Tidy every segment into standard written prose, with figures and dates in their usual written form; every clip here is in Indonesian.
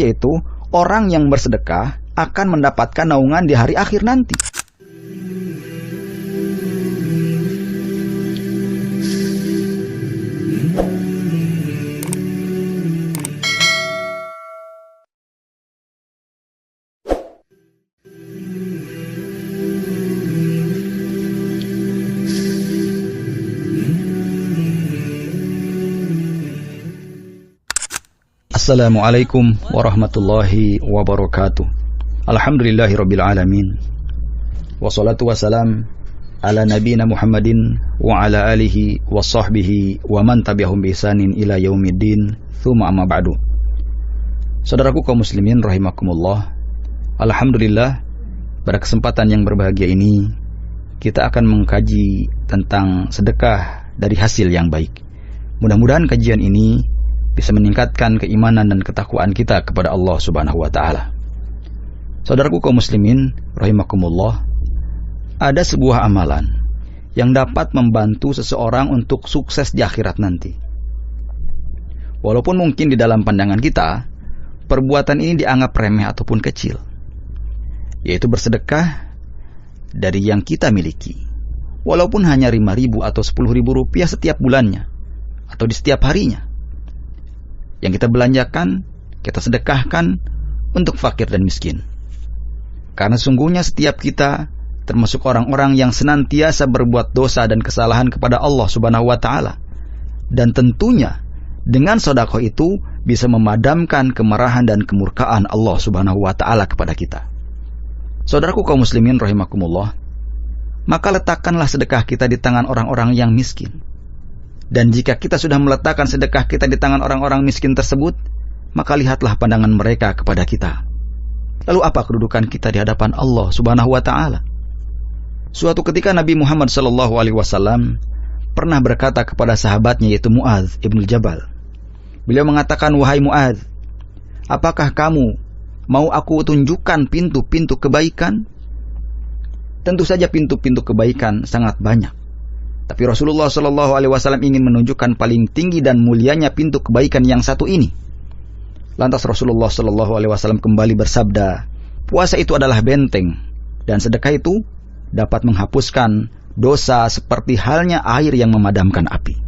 yaitu orang yang bersedekah akan mendapatkan naungan di hari akhir nanti. Assalamualaikum warahmatullahi wabarakatuh. Alhamdulillahirabbil alamin. Wassalatu wassalam ala nabiyina Muhammadin wa ala alihi wa sahbihi wa man tabi'ahum bi ihsanin ila yaumiddin. Tsumma amma ba'du. Saudaraku kaum muslimin rahimakumullah. Alhamdulillah, pada kesempatan yang berbahagia ini kita akan mengkaji tentang sedekah dari hasil yang baik. Mudah-mudahan kajian ini bisa meningkatkan keimanan dan ketakwaan kita kepada Allah Subhanahu wa taala. Saudaraku kaum muslimin rahimakumullah, ada sebuah amalan yang dapat membantu seseorang untuk sukses di akhirat nanti. Walaupun mungkin di dalam pandangan kita perbuatan ini dianggap remeh ataupun kecil, yaitu bersedekah dari yang kita miliki, walaupun hanya 5.000 atau 10.000 rupiah setiap bulannya atau di setiap harinya, yang kita belanjakan, kita sedekahkan untuk fakir dan miskin. Karena sungguhnya setiap kita termasuk orang-orang yang senantiasa berbuat dosa dan kesalahan kepada Allah Subhanahu wa taala. Dan tentunya dengan sedekah itu bisa memadamkan kemarahan dan kemurkaan Allah Subhanahu wa taala kepada kita. Saudaraku kaum muslimin rahimakumullah, maka letakkanlah sedekah kita di tangan orang-orang yang miskin. Dan jika kita sudah meletakkan sedekah kita di tangan orang-orang miskin tersebut, maka lihatlah pandangan mereka kepada kita. Lalu apa kedudukan kita di hadapan Allah Subhanahu wa taala? Suatu ketika Nabi Muhammad SAW pernah berkata kepada sahabatnya, yaitu Mu'adz ibn Jabal. Beliau mengatakan, "Wahai Mu'adz, apakah kamu mau aku tunjukkan pintu-pintu kebaikan?" Tentu saja pintu-pintu kebaikan sangat banyak. Tapi Rasulullah SAW ingin menunjukkan paling tinggi dan mulianya pintu kebaikan yang satu ini. Lantas Rasulullah SAW kembali bersabda, puasa itu adalah benteng, dan sedekah itu dapat menghapuskan dosa seperti halnya air yang memadamkan api,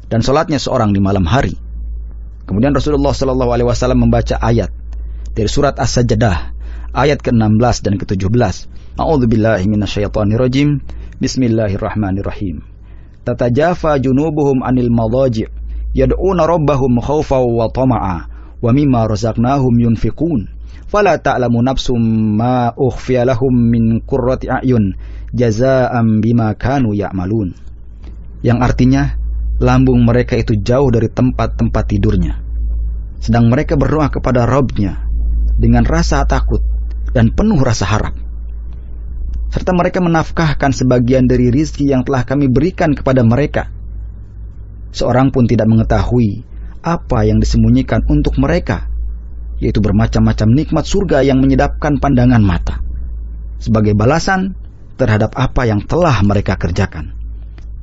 dan salatnya seorang di malam hari. Kemudian Rasulullah SAW membaca ayat dari surat As-Sajdah, ayat ke-16 dan ke-17. A'udzubillahi minasyaitonirrajim. Bismillahirrahmanirrahim. Tatajafa junubuhum anil madaji' yad'una rabbahum khawfan wa tama'a wa mimma razaqnahum yunfiqun fala ta'lamu nafsum ma ukhfiya lahum min qurrati a'yun jazaa'an bima kanu ya'malun. Yang artinya, lambung mereka itu jauh dari tempat-tempat tidurnya, sedang mereka berdoa kepada Rabb-nya dengan rasa takut dan penuh rasa harap, serta mereka menafkahkan sebagian dari rizki yang telah kami berikan kepada mereka. Seorang pun tidak mengetahui apa yang disembunyikan untuk mereka, yaitu bermacam-macam nikmat surga yang menyedapkan pandangan mata, sebagai balasan terhadap apa yang telah mereka kerjakan.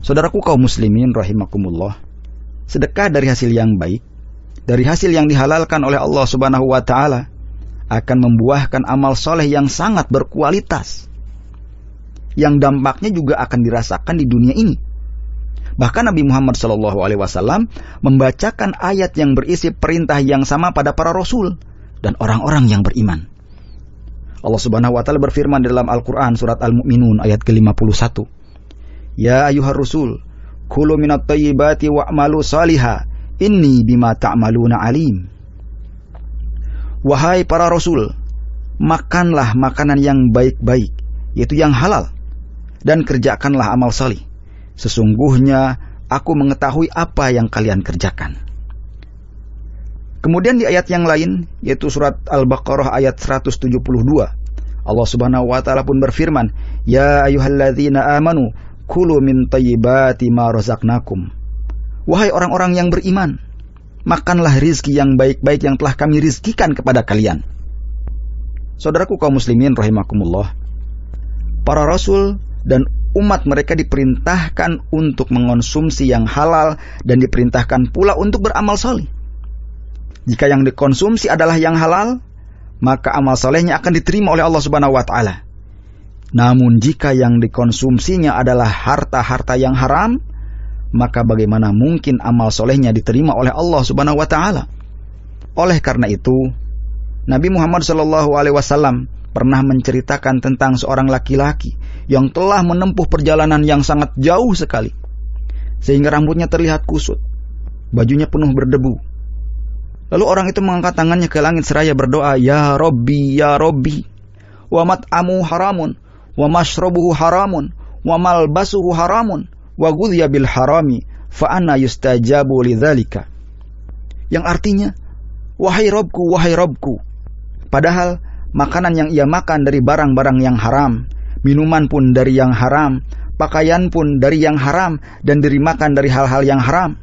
Saudaraku kaum muslimin rahimakumullah, sedekah dari hasil yang baik, dari hasil yang dihalalkan oleh Allah Subhanahu wa taala, akan membuahkan amal soleh yang sangat berkualitas, yang dampaknya juga akan dirasakan di dunia ini. Bahkan Nabi Muhammad SAW membacakan ayat yang berisi perintah yang sama pada para rasul dan orang-orang yang beriman. Allah Subhanahu wa taala berfirman di dalam Al-Qur'an surat Al-Mu'minun ayat ke-51. Ya ayyuhar rusul, kulu minat thayyibati wa'malu salihah, inni bima ta'maluna alim. Wahai para rasul, makanlah makanan yang baik-baik, yaitu yang halal, dan kerjakanlah amal salih. Sesungguhnya aku mengetahui apa yang kalian kerjakan. Kemudian di ayat yang lain, yaitu surat Al-Baqarah ayat 172, Allah Subhanahu wa taala pun berfirman, Ya ayyuhalladzina amanu kulu min thayyibati ma razaqnakum. Wahai orang-orang yang beriman, makanlah rizki yang baik-baik yang telah kami rizkikan kepada kalian. Saudaraku kaum muslimin rahimakumullah, para rasul dan umat mereka diperintahkan untuk mengonsumsi yang halal dan diperintahkan pula untuk beramal salih. Jika yang dikonsumsi adalah yang halal, maka amal solehnya akan diterima oleh Allah Subhanahu wa Ta'ala. Namun jika yang dikonsumsinya adalah harta-harta yang haram, maka bagaimana mungkin amal solehnya diterima oleh Allah Subhanahu wa Ta'ala? Oleh karena itu, Nabi Muhammad SAW pernah menceritakan tentang seorang laki-laki yang telah menempuh perjalanan yang sangat jauh sekali, sehingga rambutnya terlihat kusut, bajunya penuh berdebu. Lalu orang itu mengangkat tangannya ke langit seraya berdoa, Ya Rabbi, Ya Rabbi, wa mat'amu haramun, wa mashrabuhu haramun, wa malbasuhu haramun, wa ghudhiya bil harami, fa anna yustajabu lidzalika. Yang artinya, wahai Robku, padahal makanan yang ia makan dari barang-barang yang haram, minuman pun dari yang haram, pakaian pun dari yang haram, dan diri makan dari hal-hal yang haram,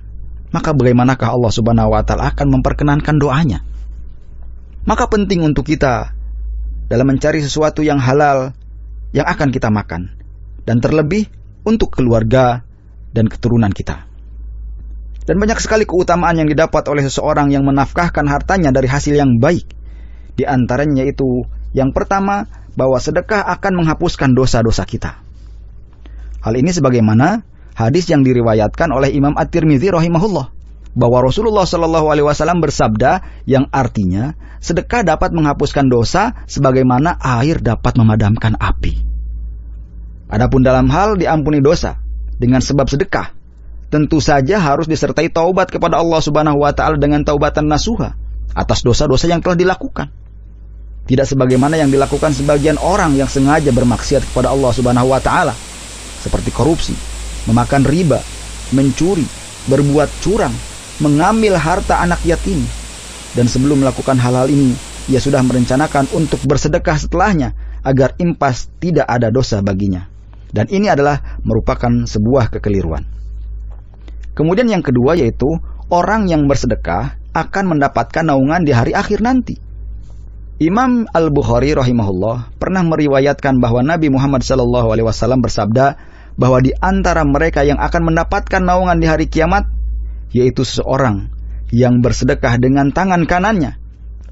maka bagaimanakah Allah Subhanahu wa Ta'ala akan memperkenankan doanya? Maka penting untuk kita dalam mencari sesuatu yang halal yang akan kita makan, dan terlebih untuk keluarga dan keturunan kita. Dan banyak sekali keutamaan yang didapat oleh seseorang yang menafkahkan hartanya dari hasil yang baik. Di antaranya yaitu, yang pertama, bahwa sedekah akan menghapuskan dosa-dosa kita. Hal ini sebagaimana hadis yang diriwayatkan oleh Imam At-Tirmidzi rahimahullah, bahwa Rasulullah SAW bersabda yang artinya, sedekah dapat menghapuskan dosa sebagaimana air dapat memadamkan api. Adapun dalam hal diampuni dosa dengan sebab sedekah, tentu saja harus disertai taubat kepada Allah Subhanahu wa Ta'ala dengan taubatan nasuha atas dosa-dosa yang telah dilakukan. Tidak sebagaimana yang dilakukan sebagian orang yang sengaja bermaksiat kepada Allah Subhanahu wa Ta'ala, seperti korupsi, memakan riba, mencuri, berbuat curang, mengambil harta anak yatim, dan sebelum melakukan hal-hal ini, ia sudah merencanakan untuk bersedekah setelahnya agar impas tidak ada dosa baginya. Dan ini adalah merupakan sebuah kekeliruan. Kemudian yang kedua yaitu orang yang bersedekah akan mendapatkan naungan di hari akhir nanti. Imam Al-Bukhari rahimahullah pernah meriwayatkan bahwa Nabi Muhammad SAW bersabda bahwa di antara mereka yang akan mendapatkan naungan di hari kiamat yaitu seseorang yang bersedekah dengan tangan kanannya.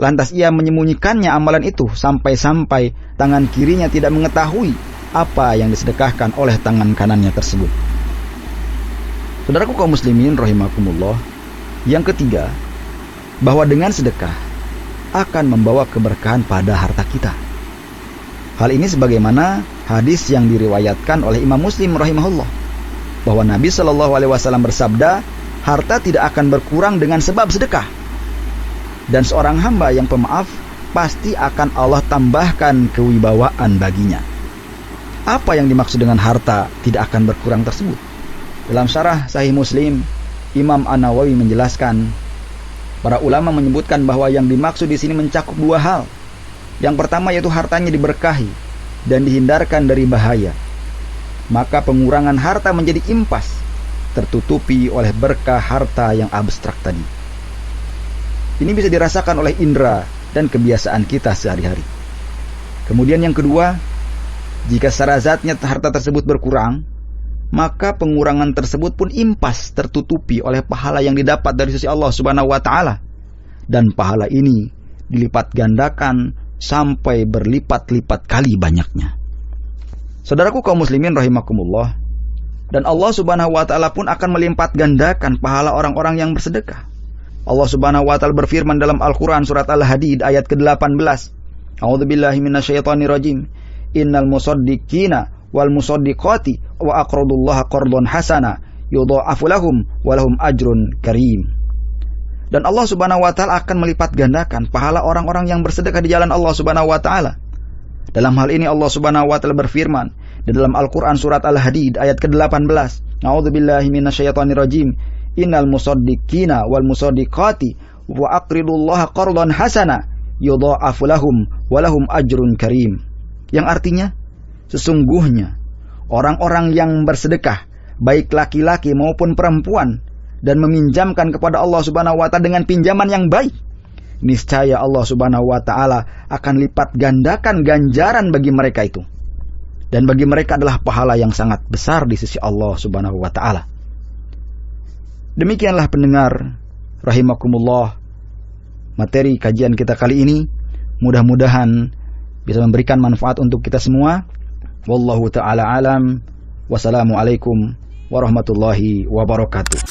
Lantas ia menyembunyikannya amalan itu sampai-sampai tangan kirinya tidak mengetahui apa yang disedekahkan oleh tangan kanannya tersebut. Saudaraku kaum muslimin rahimakumullah, yang ketiga, bahwa dengan sedekah akan membawa keberkahan pada harta kita. Hal ini sebagaimana hadis yang diriwayatkan oleh Imam Muslim rahimahullah, bahwa Nabi SAW bersabda, harta tidak akan berkurang dengan sebab sedekah. Dan seorang hamba yang pemaaf pasti akan Allah tambahkan kewibawaan baginya. Apa yang dimaksud dengan harta tidak akan berkurang tersebut? Dalam syarah Sahih Muslim, Imam An-Nawawi menjelaskan, para ulama menyebutkan bahwa yang dimaksud di sini mencakup dua hal. Yang pertama yaitu hartanya diberkahi dan dihindarkan dari bahaya. Maka pengurangan harta menjadi impas, tertutupi oleh berkah harta yang abstrak tadi. Ini bisa dirasakan oleh indera dan kebiasaan kita sehari-hari. Kemudian yang kedua, jika secara zatnya harta tersebut berkurang, maka pengurangan tersebut pun impas, tertutupi oleh pahala yang didapat dari sisi Allah Subhanahu wa Ta'ala. Dan pahala ini dilipat gandakan sampai berlipat-lipat kali banyaknya. Saudaraku kaum muslimin rahimakumullah, dan Allah Subhanahu wa Ta'ala pun akan melipat gandakan pahala orang-orang yang bersedekah. Allah Subhanahu wa Ta'ala berfirman dalam Al-Quran surat Al-Hadid ayat ke-18, A'udzubillahi minasyaitonirrajim, Innal musaddiqina wal musaddiqati wa aqradullaha qardan hasana yudha'afu lahum wa lahum ajrun karim. Dan Allah Subhanahu wa Ta'ala akan melipat gandakan pahala orang-orang yang bersedekah di jalan Allah Subhanahu wa Ta'ala. Dalam hal ini Allah Subhanahu wa Ta'ala berfirman di dalam Al-Quran surat Al-Hadid ayat ke-18, A'udzubillahi minasyaitonirrajim, Innal musaddiqina wal musaddiqati wa aqridullaha qardan hasana yudha'afu lahum wa lahum ajrun karim. Yang artinya, sesungguhnya orang-orang yang bersedekah, baik laki-laki maupun perempuan, dan meminjamkan kepada Allah Subhanahu wa Ta'ala dengan pinjaman yang baik, niscaya Allah Subhanahu wa Ta'ala akan lipat gandakan ganjaran bagi mereka itu. Dan bagi mereka adalah pahala yang sangat besar di sisi Allah Subhanahu wa Ta'ala. Demikianlah pendengar rahimakumullah, materi kajian kita kali ini. Mudah-mudahan bisa memberikan manfaat untuk kita semua. Wallahu ta'ala alam. Wassalamualaikum warahmatullahi wabarakatuh.